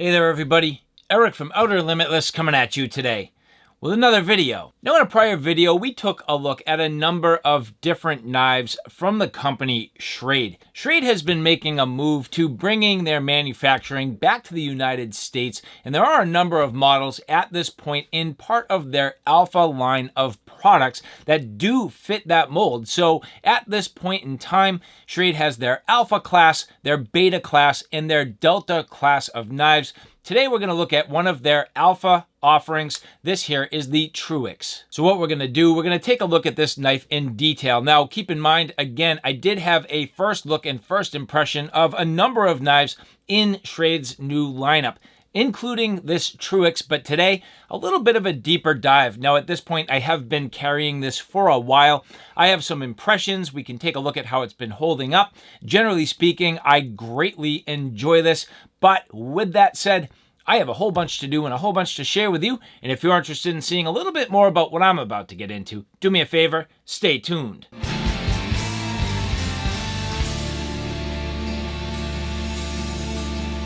Hey there everybody, Eric from Outer Limitless coming at you today with another video. Now in a prior video, we took a look at a number of different knives from the company Schrade. Schrade has been making a move to bringing their manufacturing back to the United States, and there are a number of models at this point in part of their Alpha line of products that do fit that mold. So at this point in time, Schrade has their Alpha class, their Beta class, and their Delta class of knives. Today we're going to look at one of their Alpha offerings. This here is the Truix. So what we're going to do, we're going to take a look at this knife in detail. Now keep in mind, again, I did have a first look and first impression of a number of knives in Schrade's new lineup, including this Truix, but today, a little bit of a deeper dive. Now at this point, I have been carrying this for a while. I have some impressions. We can take a look at how it's been holding up. Generally speaking, I greatly enjoy this, but with that said, I have a whole bunch to do and a whole bunch to share with you, and if you're interested in seeing a little bit more about what I'm about to get into, do me a favor, stay tuned.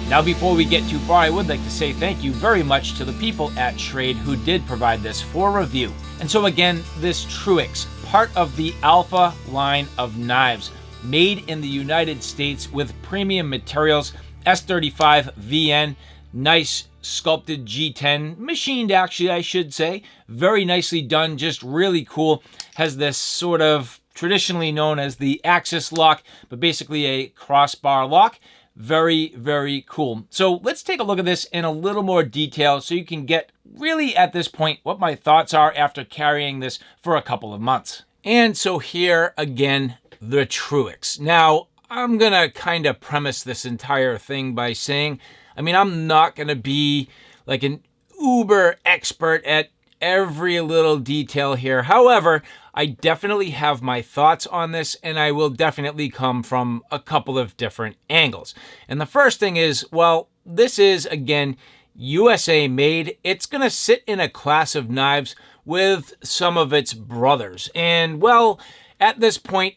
Now, before we get too far, I would like to say thank you very much to the people at Schrade who did provide this for review. And so again, this Truix, part of the Alpha line of knives, made in the United States with premium materials, S35 VN, nice sculpted G10, machined actually I should say, very nicely done, just really cool. Has this sort of traditionally known as the axis lock, but basically a crossbar lock. Very, very cool. So let's take a look at this in a little more detail so you can get really at this point what my thoughts are after carrying this for a couple of months. And so here again, the Truix. Now, I'm gonna kind of premise this entire thing by saying, I'm not gonna be like an uber expert at every little detail here. However, I definitely have my thoughts on this, and I will definitely come from a couple of different angles. And the first thing is, well, this is, again, USA made. It's going to sit in a class of knives with some of its brothers. And, well, at this point,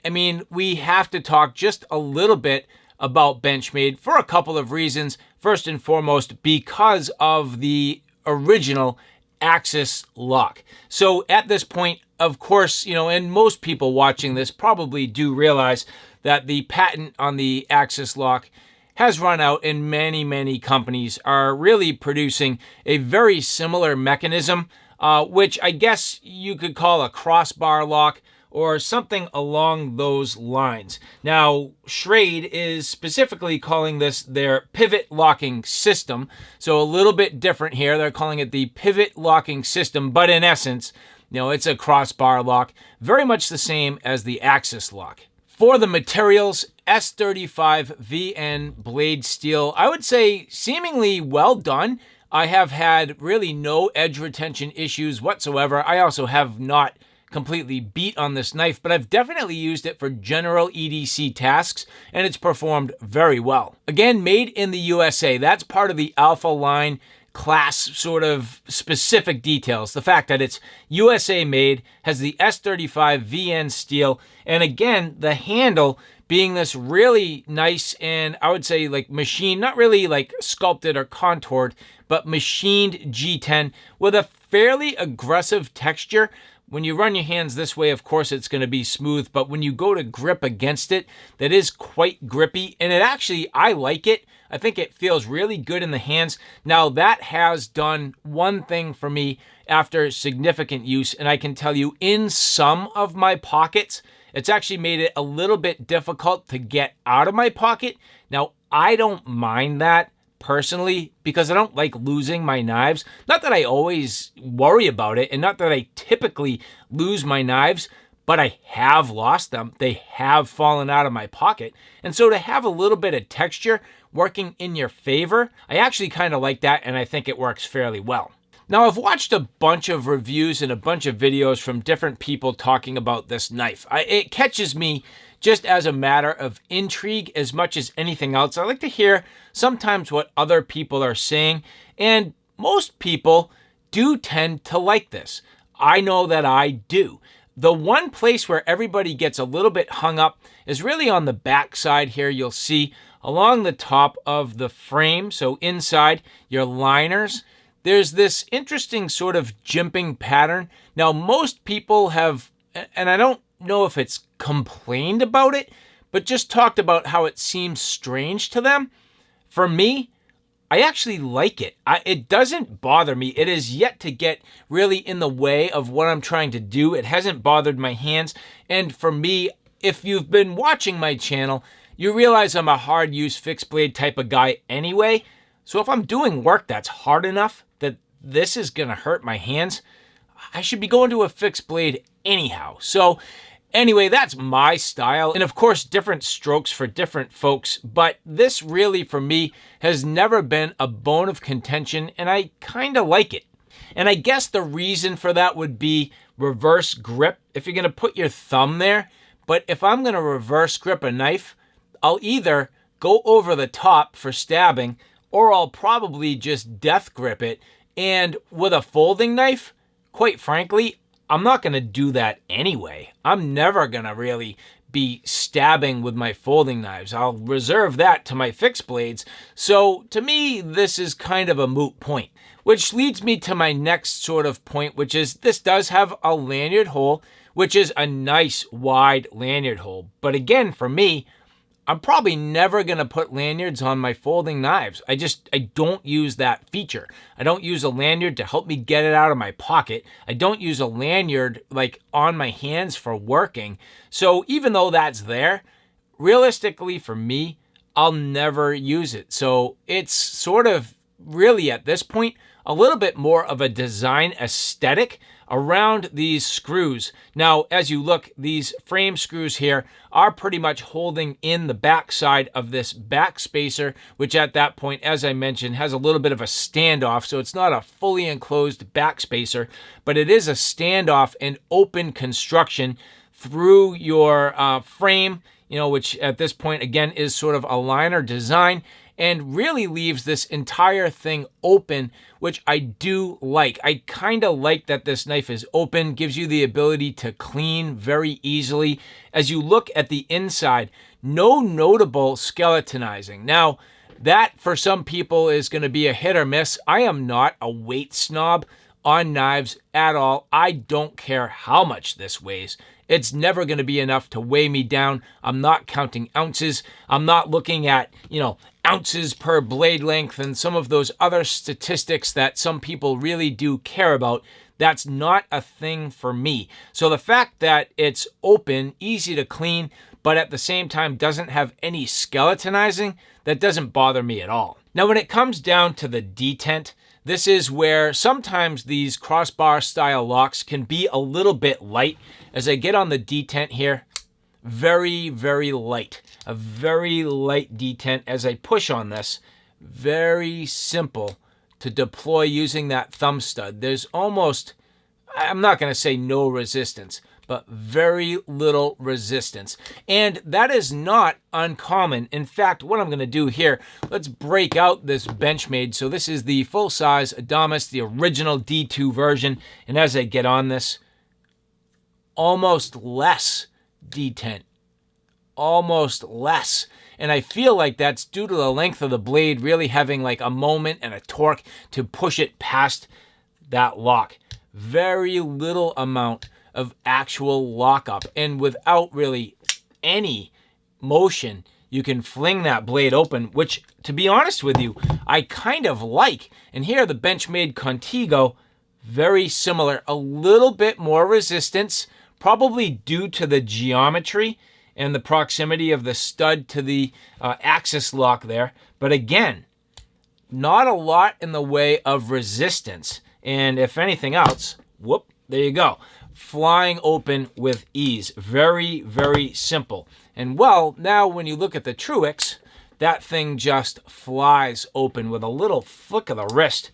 we have to talk just a little bit about Benchmade for a couple of reasons. First and foremost, because of the original axis lock. So at this point, of course, and most people watching this probably do realize that the patent on the axis lock has run out, and many, many companies are really producing a very similar mechanism, which I guess you could call a crossbar lock or something along those lines. Now, Schrade is specifically calling this their pivot locking system. So a little bit different here. They're calling it the pivot locking system, but in essence, it's a crossbar lock, very much the same as the axis lock. For the materials, S35 VN blade steel, I would say seemingly well done. I have had really no edge retention issues whatsoever. I also have not completely beat on this knife, but I've definitely used it for general EDC tasks, and it's performed very well. Again, made in the USA. That's part of the Alpha line class sort of specific details. The fact that it's USA made, has the S35 VN steel, and again, the handle being this really nice and I would say like machined, not really like sculpted or contoured, but machined G10 with a fairly aggressive texture. When you run your hands this way, of course, it's going to be smooth, but when you go to grip against it, that is quite grippy, and it actually, I like it. I think it feels really good in the hands. Now, that has done one thing for me after significant use, and I can tell you in some of my pockets, it's actually made it a little bit difficult to get out of my pocket. Now, I don't mind that personally, because I don't like losing my knives. Not that I always worry about it, and not that I typically lose my knives, but I have lost them. They have fallen out of my pocket. And so to have a little bit of texture working in your favor, I actually kind of like that, and I think it works fairly well. Now, I've watched a bunch of reviews and a bunch of videos from different people talking about this knife. It catches me just as a matter of intrigue as much as anything else. I like to hear sometimes what other people are saying, and most people do tend to like this. I know that I do. The one place where everybody gets a little bit hung up is really on the back side here. You'll see along the top of the frame, so inside your liners, there's this interesting sort of jimping pattern. Now, most people have, and I don't know if it's complained about it, but just talked about how it seems strange to them. For me, I actually like it. It doesn't bother me. It is yet to get really in the way of what I'm trying to do. It hasn't bothered my hands. And for me, if you've been watching my channel, you realize I'm a hard use fixed blade type of guy anyway. So if I'm doing work that's hard enough that this is going to hurt my hands, I should be going to a fixed blade anyhow. So anyway, that's my style. And of course, different strokes for different folks. But this really, for me, has never been a bone of contention. And I kind of like it. And I guess the reason for that would be reverse grip. If you're going to put your thumb there. But if I'm going to reverse grip a knife, I'll either go over the top for stabbing, or I'll probably just death grip it. And with a folding knife, quite frankly, I'm not going to do that anyway. I'm never going to really be stabbing with my folding knives. I'll reserve that to my fixed blades. So to me, this is kind of a moot point, which leads me to my next sort of point, which is this does have a lanyard hole, which is a nice wide lanyard hole. But again, for me, I'm probably never going to put lanyards on my folding knives. I don't use that feature. I don't use a lanyard to help me get it out of my pocket. I don't use a lanyard like on my hands for working. So even though that's there, realistically for me, I'll never use it. So it's sort of really at this point, a little bit more of a design aesthetic around these screws. Now, as you look, these frame screws here are pretty much holding in the back side of this back spacer, which at that point, as I mentioned, has a little bit of a standoff. So it's not a fully enclosed back spacer, but it is a standoff and open construction through your frame, which at this point, again, is sort of a liner design, and really leaves this entire thing open, which I do like. I kind of like that this knife is open, gives you the ability to clean very easily. As you look at the inside, no notable skeletonizing. Now, that for some people is going to be a hit or miss. I am not a weight snob on knives at all. I don't care how much this weighs. It's never going to be enough to weigh me down. I'm not counting ounces. I'm not looking at, ounces per blade length and some of those other statistics that some people really do care about. That's not a thing for me. So the fact that it's open, easy to clean, but at the same time doesn't have any skeletonizing, that doesn't bother me at all. Now, when it comes down to the detent, this is where sometimes these crossbar style locks can be a little bit light. As I get on the detent here, very, very light. A very light detent as I push on this. Very simple to deploy using that thumb stud. There's almost, I'm not going to say no resistance, but very little resistance. And that is not uncommon. In fact, what I'm going to do here, let's break out this Benchmade. So this is the full-size Adamas, the original D2 version. And as I get on this, almost less detent. Almost less. And I feel like that's due to the length of the blade really having like a moment and a torque to push it past that lock. Very little amount of actual lockup, and without really any motion, you can fling that blade open, which, to be honest with you, I kind of like. And here, the Benchmade Contigo, very similar, a little bit more resistance, probably due to the geometry and the proximity of the stud to the axis lock there. But again, not a lot in the way of resistance. And if anything else, whoop, there you go. Flying open with ease. Very, very simple. And well, now when you look at the Truix, that thing just flies open with a little flick of the wrist.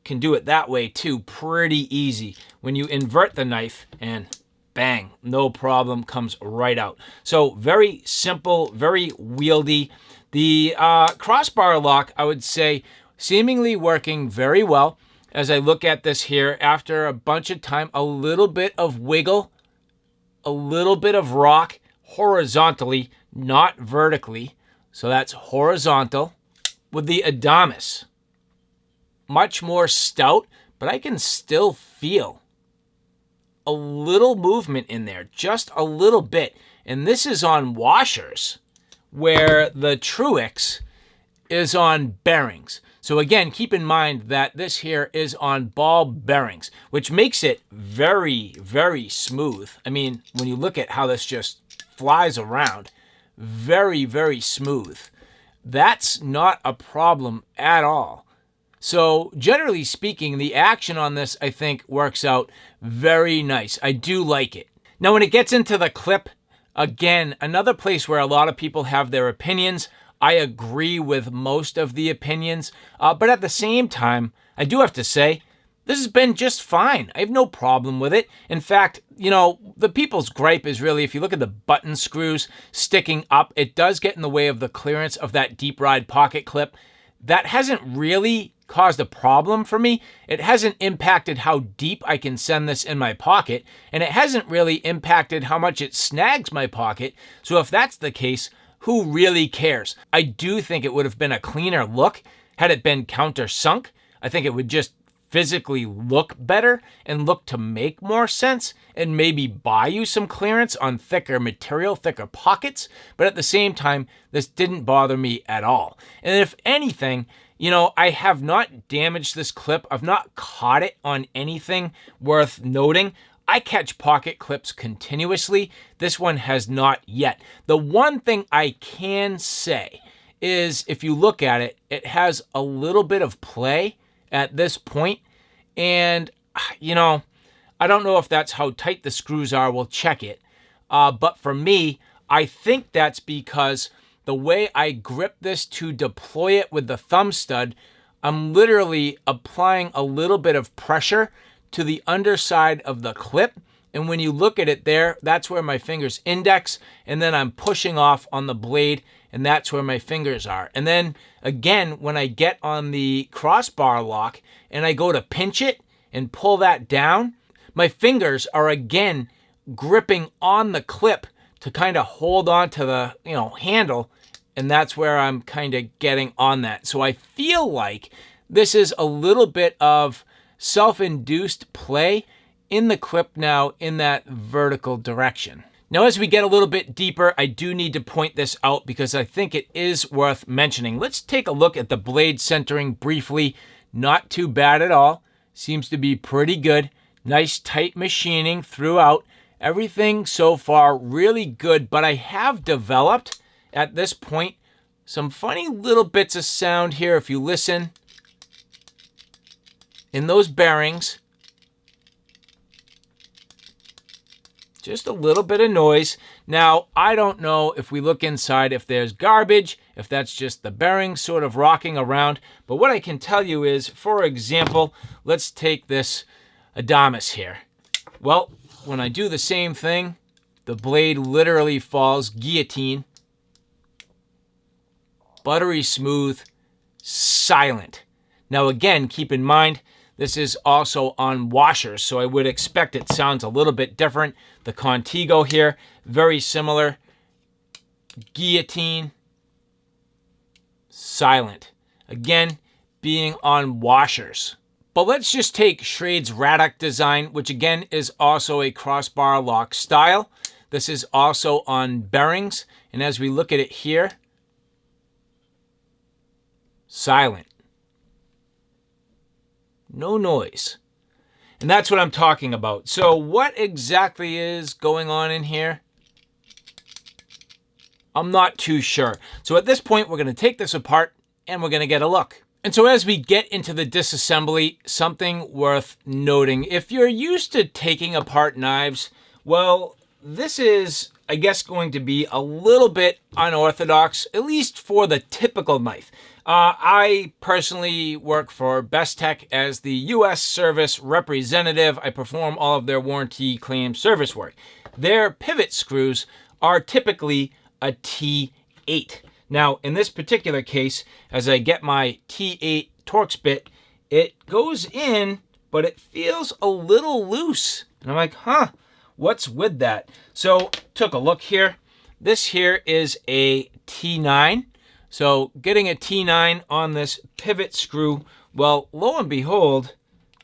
Can do it that way too, pretty easy. When you invert the knife and bang, no problem, comes right out. So very simple, very wieldy. The crossbar lock, I would say, seemingly working very well. As I look at this here, after a bunch of time, a little bit of wiggle, a little bit of rock horizontally, not vertically. So that's horizontal. With the embodies, much more stout, but I can still feel a little movement in there, just a little bit. And this is on washers, where the Truix is on bearings. So again, keep in mind that this here is on ball bearings, which makes it very, very smooth. I mean, when you look at how this just flies around, very, very smooth. That's not a problem at all. So generally speaking, the action on this, I think, works out very nice. I do like it. Now, when it gets into the clip, again, another place where a lot of people have their opinions. I agree with most of the opinions, but at the same time, I do have to say, this has been just fine. I have no problem with it. In fact, you know, the people's gripe is really, if you look at the button screws sticking up, it does get in the way of the clearance of that deep ride pocket clip. That hasn't really caused a problem for me. It hasn't impacted how deep I can send this in my pocket, and it hasn't really impacted how much it snags my pocket. So if that's the case, who really cares? I do think it would have been a cleaner look had it been countersunk. I think it would just physically look better and look to make more sense and maybe buy you some clearance on thicker material, thicker pockets. But at the same time, this didn't bother me at all. And if anything, you know, I have not damaged this clip. I've not caught it on anything worth noting. I catch pocket clips continuously. This one has not yet. The one thing I can say is if you look at it, it has a little bit of play at this point. And, you know, I don't know if that's how tight the screws are. We'll check it. But for me, I think that's because the way I grip this to deploy it with the thumb stud, I'm literally applying a little bit of pressure to the underside of the clip. And when you look at it there, that's where my fingers index. And then I'm pushing off on the blade, and that's where my fingers are. And then again, when I get on the crossbar lock and I go to pinch it and pull that down, my fingers are again gripping on the clip to kind of hold on to the, you know, handle. And that's where I'm kind of getting on that. So I feel like this is a little bit of self-induced play in the clip now in that vertical direction. Now, as we get a little bit deeper, I do need to point this out because I think it is worth mentioning. Let's take a look at the blade centering briefly. Not too bad at all. Seems to be pretty good. Nice tight machining throughout. Everything so far really good, but I have developed at this point some funny little bits of sound here if you listen in those bearings. Just a little bit of noise. Now, I don't know if we look inside if there's garbage, if that's just the bearings sort of rocking around. But what I can tell you is, for example, let's take this embodies here. Well, when I do the same thing, the blade literally falls guillotine. Buttery smooth, silent. Now again, keep in mind, this is also on washers, so I would expect it sounds a little bit different. The Contigo here, very similar. Guillotine, silent. Again, being on washers. But let's just take Schrade's Product design, which again is also a crossbar lock style. This is also on bearings, and as we look at it here, silent. No noise. And that's what I'm talking about. So what exactly is going on in here? I'm not too sure. So at this point, we're going to take this apart and we're going to get a look. And so as we get into the disassembly, something worth noting. If you're used to taking apart knives, well, this is, I guess, going to be a little bit unorthodox, at least for the typical knife. I personally work for Bestech as the U.S. service representative. I perform all of their warranty claim service work. Their pivot screws are typically a T8. Now, in this particular case, as I get my T8 Torx bit, it goes in, but it feels a little loose. And I'm like, huh, what's with that? So, took a look here. This here is a T9. So getting a T9 on this pivot screw, well, lo and behold,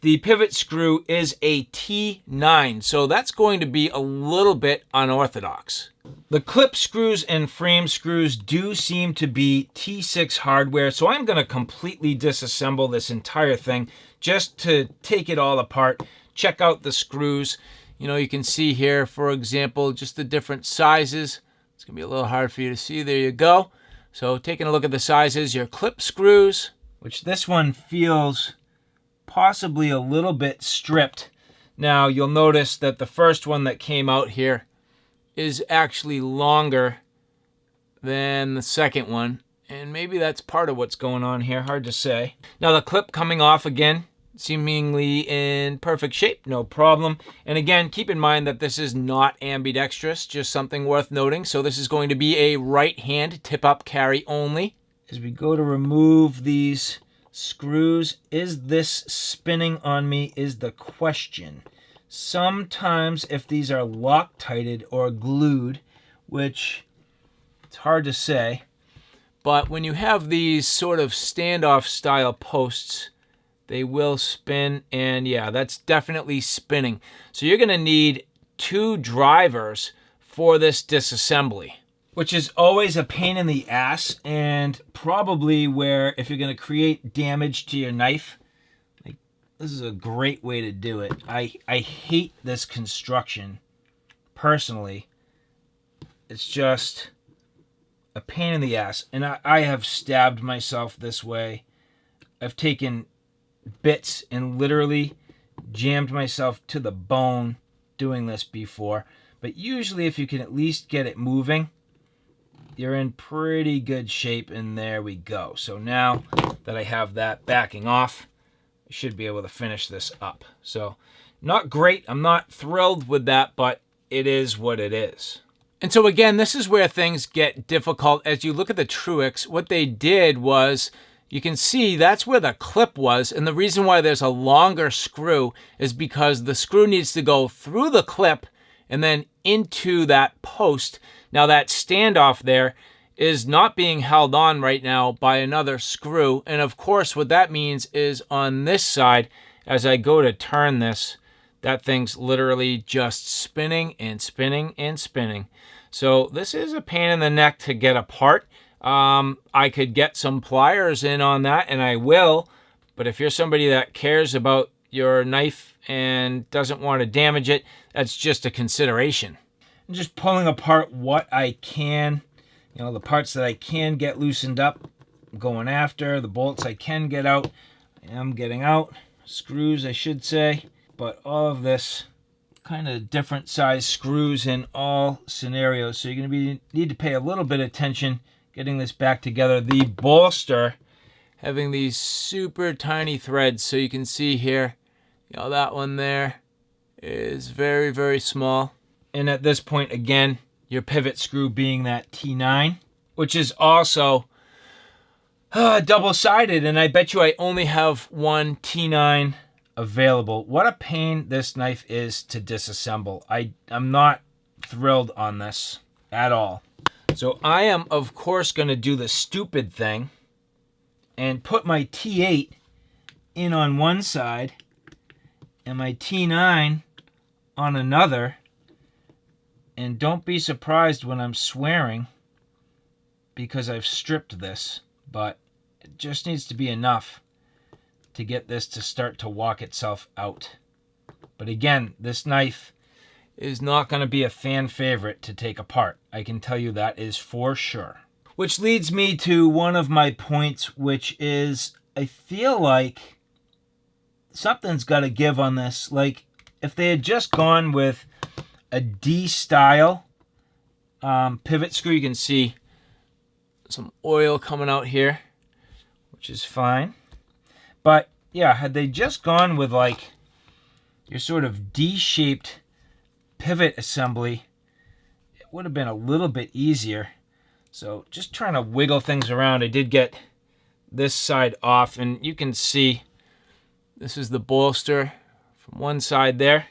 the pivot screw is a T9, so that's going to be a little bit unorthodox. The clip screws and frame screws do seem to be T6 hardware, so I'm going to completely disassemble this entire thing just to take it all apart, check out the screws. You know, you can see here, for example, just the different sizes. It's going to be a little hard for you to see. There you go. So taking a look at the sizes, your clip screws, which this one feels possibly a little bit stripped. Now you'll notice that the first one that came out here is actually longer than the second one, and maybe that's part of what's going on here, hard to say. Now the clip coming off again, seemingly in perfect shape, no problem. And again, keep in mind that this is not ambidextrous, just something worth noting. So this is going to be a right hand tip up carry only. As we go to remove these screws, is this spinning on me is the question. Sometimes if these are Loctited or glued, which it's hard to say, but when you have these sort of standoff style posts, they will spin, and yeah, that's definitely spinning. So you're gonna need 2 drivers for this disassembly, which is always a pain in the ass, and probably where if you're gonna create damage to your knife, like, this is a great way to do it. I hate this construction, personally. It's just a pain in the ass, and I have stabbed myself this way. I've taken bits and literally jammed myself to the bone doing this before. But usually if you can at least get it moving, you're in pretty good shape, and there we go. So now that I have that backing off, I should be able to finish this up. So not great, I'm not thrilled with that, but it is what it is. And so again, this is where things get difficult. As you look at the Truix, what they did was, you can see that's where the clip was, and the reason why there's a longer screw is because the screw needs to go through the clip and then into that post. Now that standoff there is not being held on right now by another screw, and of course what that means is on this side, as I go to turn this, that thing's literally just spinning and spinning and spinning. So this is a pain in the neck to get apart. I could get some pliers in on that, and I will, but if you're somebody that cares about your knife and doesn't want to damage it, that's just a consideration. I'm just pulling apart what I can, you know, the parts that I can get loosened up, I'm going after, the bolts I can get out, I am getting out, screws I should say, but all of this kind of different size screws in all scenarios, so you're going to need to pay a little bit of attention getting this back together. The bolster having these super tiny threads, so you can see here, you know, that one there is very, very small. And at this point, again, your pivot screw being that T9, which is also double-sided, and I bet you I only have one T9 available. What a pain this knife is to disassemble. I'm not thrilled on this at all. So I am, of course, going to do the stupid thing and put my T8 in on one side and my T9 on another. And don't be surprised when I'm swearing, because I've stripped this, but it just needs to be enough to get this to start to walk itself out. But again, this knife is not going to be a fan favorite to take apart. I can tell you that is for sure. Which leads me to one of my points, which is I feel like something's got to give on this. Like if they had just gone with a D style pivot screw, you can see some oil coming out here, which is fine. But yeah, had they just gone with like your sort of D-shaped pivot assembly, it would have been a little bit easier. So just trying to wiggle things around. I did get this side off, and you can see this is the bolster from one side there.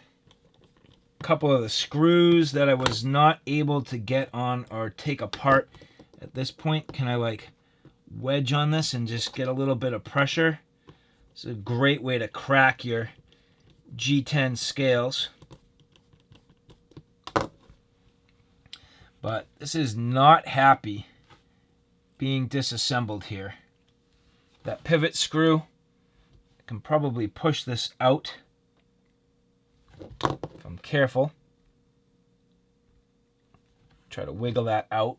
A couple of the screws that I was not able to get on or take apart. At this point, can I like wedge on this and just get a little bit of pressure. It's a great way to crack your G10 scales. But this is not happy being disassembled here. That pivot screw, I can probably push this out if I'm careful. Try to wiggle that out.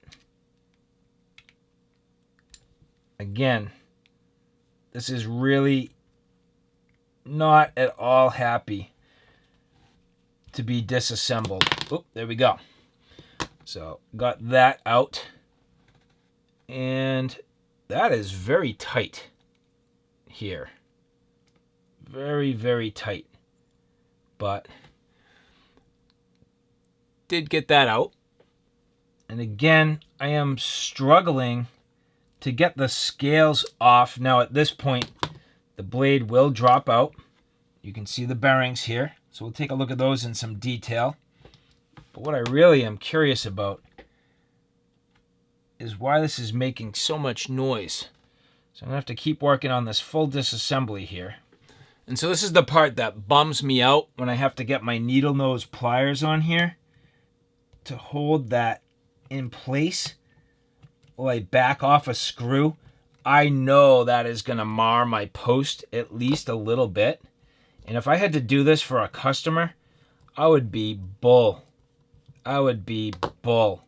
Again, this is really not at all happy to be disassembled. Oh, there we go. So got that out, and that is very tight here. Very, very tight. But did get that out. And again, I am struggling to get the scales off. Now at this point, the blade will drop out. You can see the bearings here. So we'll take a look at those in some detail. But what I really am curious about is why this is making so much noise. So I'm going to have to keep working on this full disassembly here. And so this is the part that bums me out when I have to get my needle nose pliers on here to hold that in place while I back off a screw. I know that is going to mar my post at least a little bit. And if I had to do this for a customer, I would be bull. I would be bull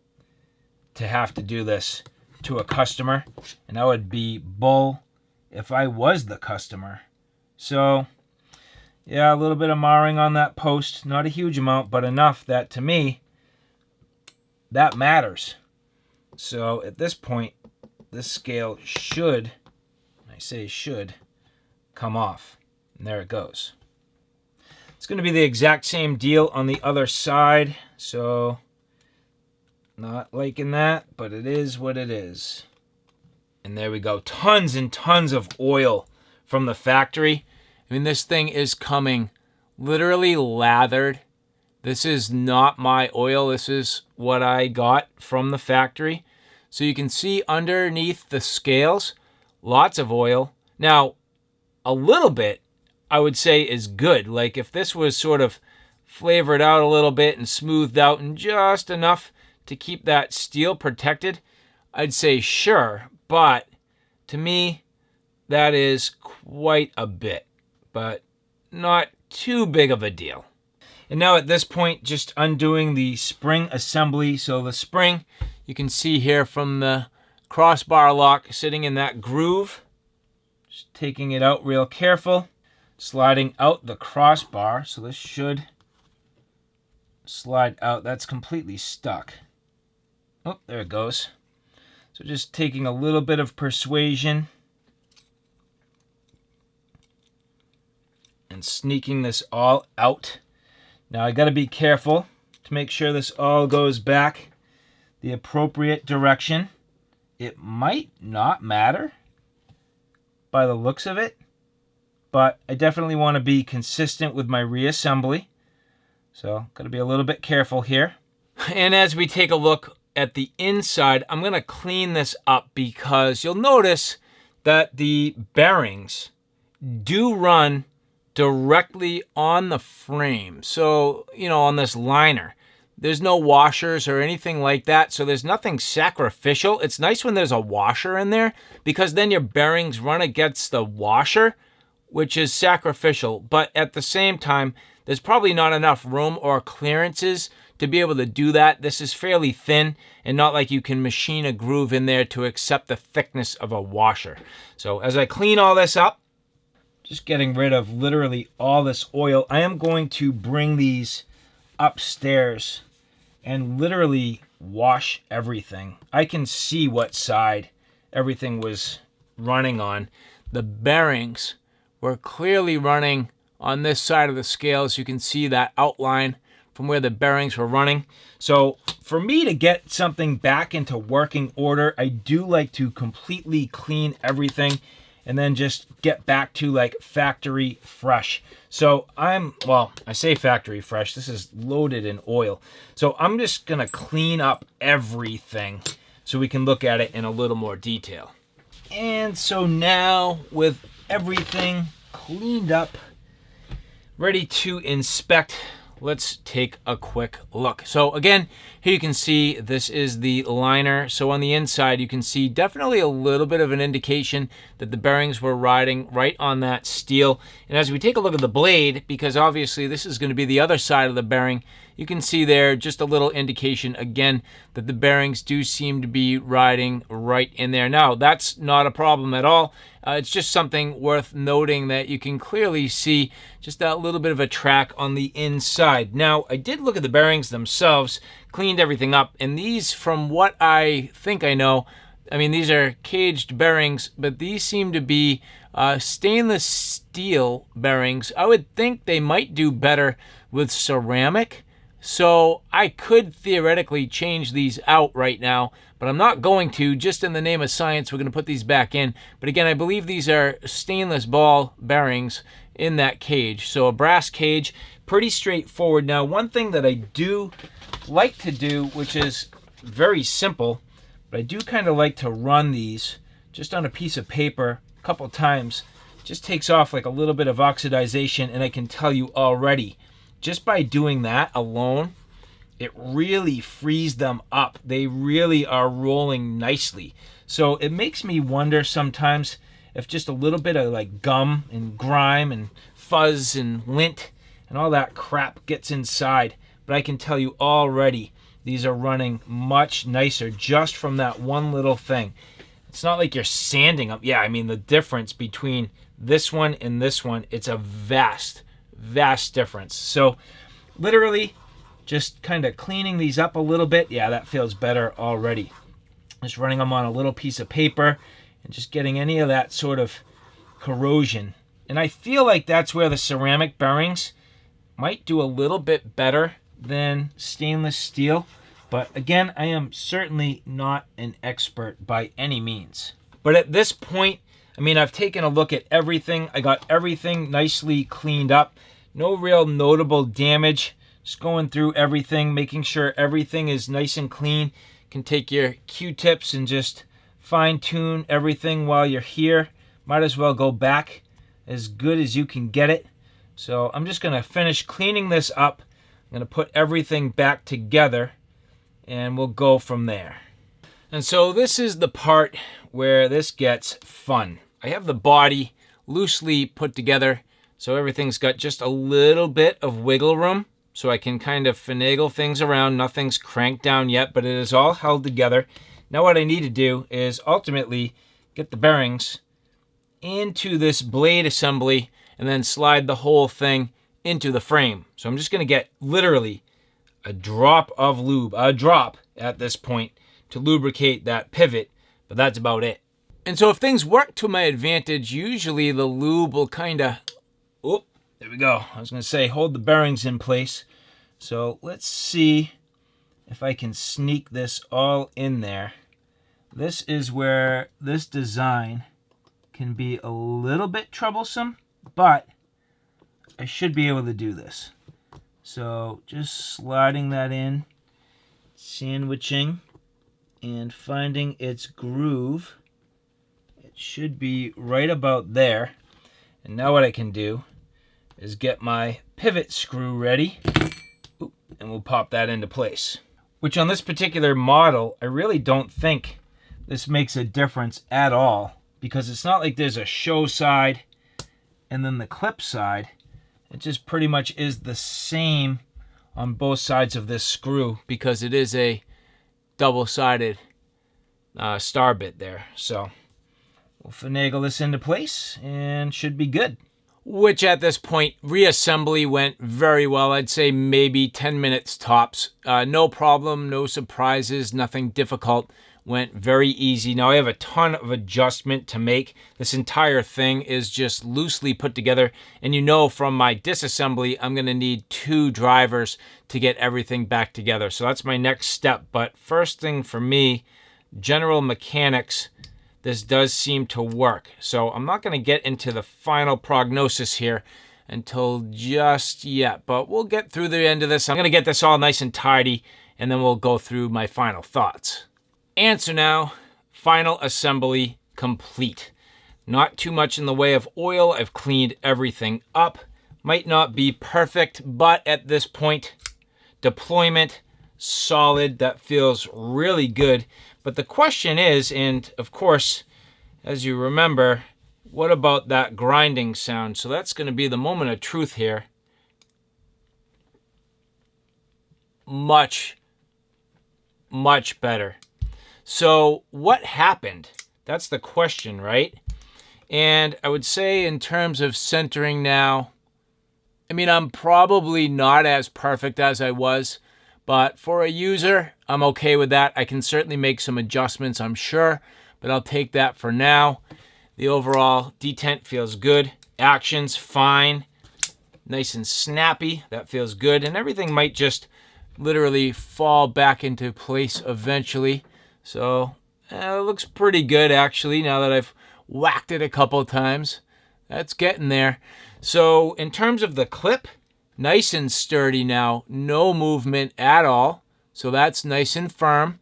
to have to do this to a customer. And I would be bull if I was the customer. So, yeah, a little bit of marring on that post. Not a huge amount, but enough that to me, that matters. So at this point, this scale should, I say should, come off. And there it goes. It's going to be the exact same deal on the other side. So, not liking that, but it is what it is. And there we go. Tons and tons of oil from the factory. I mean, this thing is coming literally lathered. This is not my oil. This is what I got from the factory. So you can see underneath the scales, lots of oil. Now, a little bit, I would say, is good. Like if this was sort of flavored out a little bit and smoothed out and just enough to keep that steel protected, I'd say sure. But to me, that is quite a bit, but not too big of a deal. And now at this point, just undoing the spring assembly. So the spring, you can see here from the crossbar lock sitting in that groove. Just taking it out real careful. Sliding out the crossbar. So this should slide out. That's completely stuck. Oh, there it goes. So just taking a little bit of persuasion and sneaking this all out. Now I got to be careful to make sure this all goes back the appropriate direction. It might not matter by the looks of it, but I definitely want to be consistent with my reassembly. So got to be a little bit careful here. And as we take a look at the inside, I'm going to clean this up because you'll notice that the bearings do run directly on the frame. So, you know, on this liner, there's no washers or anything like that. So there's nothing sacrificial. It's nice when there's a washer in there because then your bearings run against the washer, which is sacrificial. But at the same time, there's probably not enough room or clearances to be able to do that. This is fairly thin and not like you can machine a groove in there to accept the thickness of a washer. So as I clean all this up, just getting rid of literally all this oil, I am going to bring these upstairs and literally wash everything. I can see what side everything was running on. The bearings were clearly running on this side of the scales. You can see that outline from where the bearings were running. So for me to get something back into working order, I do like to completely clean everything and then just get back to like factory fresh. So I say factory fresh, this is loaded in oil. So I'm just gonna clean up everything so we can look at it in a little more detail. And so now with everything cleaned up, ready to inspect, let's take a quick look. So again, here you can see this is the liner. So on the inside, you can see definitely a little bit of an indication that the bearings were riding right on that steel. And as we take a look at the blade, because obviously this is going to be the other side of the bearing, you can see there just a little indication again that the bearings do seem to be riding right in there. Now, that's not a problem at all. It's just something worth noting that you can clearly see just that little bit of a track on the inside. Now, I did look at the bearings themselves, cleaned everything up, and these, from what I think I know, I mean, these are caged bearings, but these seem to be stainless steel bearings. I would think they might do better with ceramic. So I could theoretically change these out right now, but I'm not going to. Just in the name of science, we're going to put these back in. But again, I believe these are stainless ball bearings in that cage. So a brass cage, pretty straightforward. Now, one thing that I do like to do, which is very simple, but I do kind of like to run these just on a piece of paper a couple times. Just takes off like a little bit of oxidization, and I can tell you already, just by doing that alone, it really frees them up. They really are rolling nicely. So it makes me wonder sometimes if just a little bit of like gum and grime and fuzz and lint and all that crap gets inside. But I can tell you already, these are running much nicer just from that one little thing. It's not like you're sanding them. Yeah, I mean, the difference between this one and this one, it's a vast difference. So literally just kind of cleaning these up a little bit. Yeah, that feels better already. Just running them on a little piece of paper and just getting any of that sort of corrosion. And I feel like that's where the ceramic bearings might do a little bit better than stainless steel. But again, I am certainly not an expert by any means. But at this point, I mean, I've taken a look at everything. I got everything nicely cleaned up. No real notable damage. Just going through everything, making sure everything is nice and clean. You can take your Q-tips and just fine-tune everything while you're here. Might as well go back as good as you can get it. So I'm just going to finish cleaning this up. I'm going to put everything back together, and we'll go from there. And so this is the part where this gets fun. I have the body loosely put together, so everything's got just a little bit of wiggle room, so I can kind of finagle things around. Nothing's cranked down yet, but it is all held together. Now what I need to do is ultimately get the bearings into this blade assembly and then slide the whole thing into the frame. So I'm just going to get literally a drop of lube, a drop at this point, to lubricate that pivot, but that's about it. And so if things work to my advantage, usually the lube will kind of, oh, there we go. I was going to say hold the bearings in place. So let's see if I can sneak this all in there. This is where this design can be a little bit troublesome, but I should be able to do this. So just sliding that in, sandwiching, and finding its groove. It should be right about there. And now what I can do is get my pivot screw ready, and we'll pop that into place. Which on this particular model, I really don't think this makes a difference at all, because it's not like there's a show side and then the clip side. It just pretty much is the same on both sides of this screw, because it is a double-sided star bit there. So we'll finagle this into place and should be good. Which at this point, reassembly went very well. I'd say maybe 10 minutes tops. No problem, no surprises, nothing difficult. Went very easy. Now I have a ton of adjustment to make. This entire thing is just loosely put together. And you know from my disassembly, I'm going to need 2 drivers to get everything back together. So that's my next step. But first thing for me, general mechanics, this does seem to work. So I'm not going to get into the final prognosis here until just yet. But we'll get through the end of this. I'm going to get this all nice and tidy, and then we'll go through my final thoughts. And so now, final assembly complete. Not too much in the way of oil. I've cleaned everything up. Might not be perfect, but at this point, deployment, solid. That feels really good. But the question is, and of course, as you remember, what about that grinding sound? So that's going to be the moment of truth here. Much, much better. So what happened? That's the question, right? And I would say in terms of centering now, I mean, I'm probably not as perfect as I was, but for a user, I'm okay with that. I can certainly make some adjustments, I'm sure, but I'll take that for now. The overall detent feels good. Actions, fine. Nice and snappy. That feels good. And everything might just literally fall back into place eventually. So it looks pretty good, actually, now that I've whacked it a couple times. That's getting there. So in terms of the clip, nice and sturdy now. No movement at all. So that's nice and firm.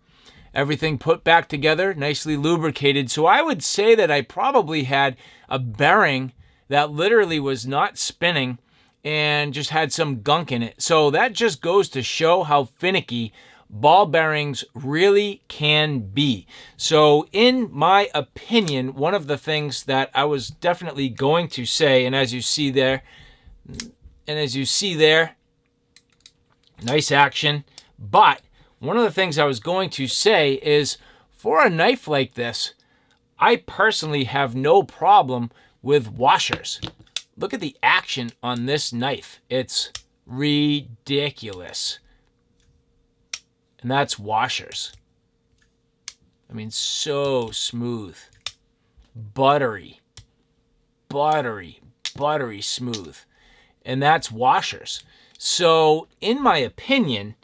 Everything put back together, nicely lubricated. So I would say that I probably had a bearing that literally was not spinning and just had some gunk in it. So that just goes to show how finicky ball bearings really can be. So in my opinion, one of the things that I was definitely going to say, and as you see there, nice action. But one of the things I was going to say is, for a knife like this, I personally have no problem with washers. Look at the action on this knife. It's ridiculous. And that's washers. I mean, so smooth. Buttery. Buttery. Buttery smooth. And that's washers. So, in my opinion,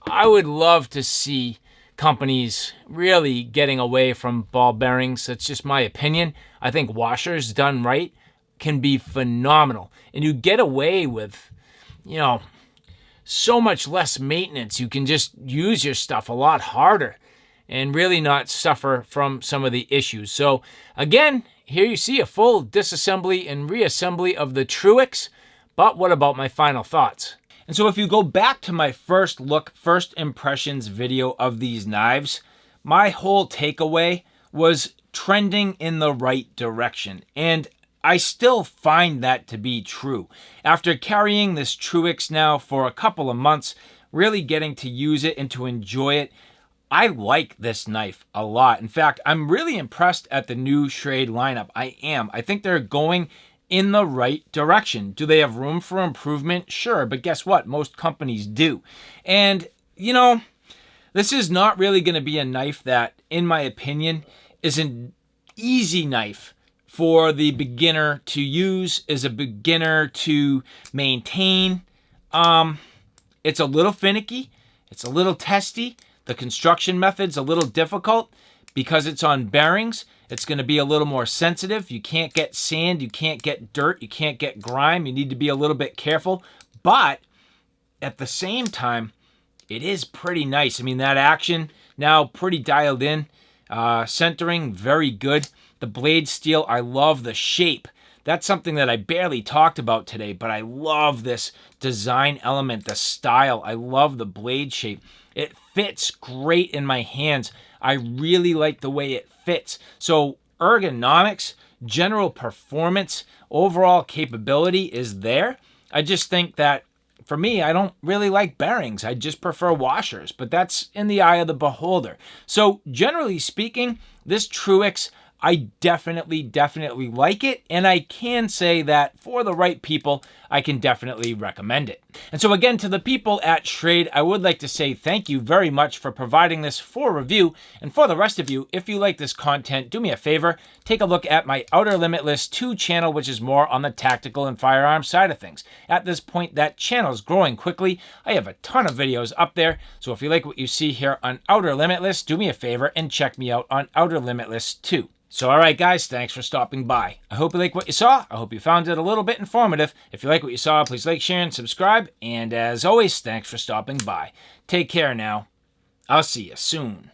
I would love to see companies really getting away from ball bearings. That's just my opinion. I think washers done right can be phenomenal. And you get away with, so much less maintenance. You can just use your stuff a lot harder and really not suffer from some of the issues. So again, here you see a full disassembly and reassembly of the Truix. But what about my final thoughts? And so if you go back to my first impressions video of these knives, my whole takeaway was trending in the right direction. And I still find that to be true. After carrying this Truix now for a couple of months, really getting to use it and to enjoy it, I like this knife a lot. In fact, I'm really impressed at the new Schrade lineup. I am. I think they're going in the right direction. Do they have room for improvement? Sure, but guess what? Most companies do. And, this is not really going to be a knife that, in my opinion, is an easy knife for the beginner to use, is a beginner to maintain. It's a little finicky. It's a little testy. The construction method's a little difficult because it's on bearings. It's going to be a little more sensitive. You can't get sand. You can't get dirt. You can't get grime. You need to be a little bit careful. But at the same time, it is pretty nice. I mean, that action now pretty dialed in. Centering, very good. The blade steel, I love the shape. That's something that I barely talked about today, but I love this design element, the style. I love the blade shape. It fits great in my hands. I really like the way it fits. So ergonomics, general performance, overall capability is there. I just think that for me, I don't really like bearings. I just prefer washers, but that's in the eye of the beholder. So generally speaking, this Truix, I definitely like it, and I can say that for the right people, I can definitely recommend it. And so again, to the people at Schrade, I would like to say thank you very much for providing this for review. And for the rest of you, if you like this content, do me a favor, take a look at my Outer Limitless 2 channel, which is more on the tactical and firearm side of things. At this point, that channel is growing quickly. I have a ton of videos up there, so if you like what you see here on Outer Limitless, do me a favor and check me out on Outer Limitless 2. So all right, guys, thanks for stopping by. I hope you like what you saw. I hope you found it a little bit informative. If you like what you saw, please like, share, and subscribe. And as always, thanks for stopping by. Take care now. I'll see you soon.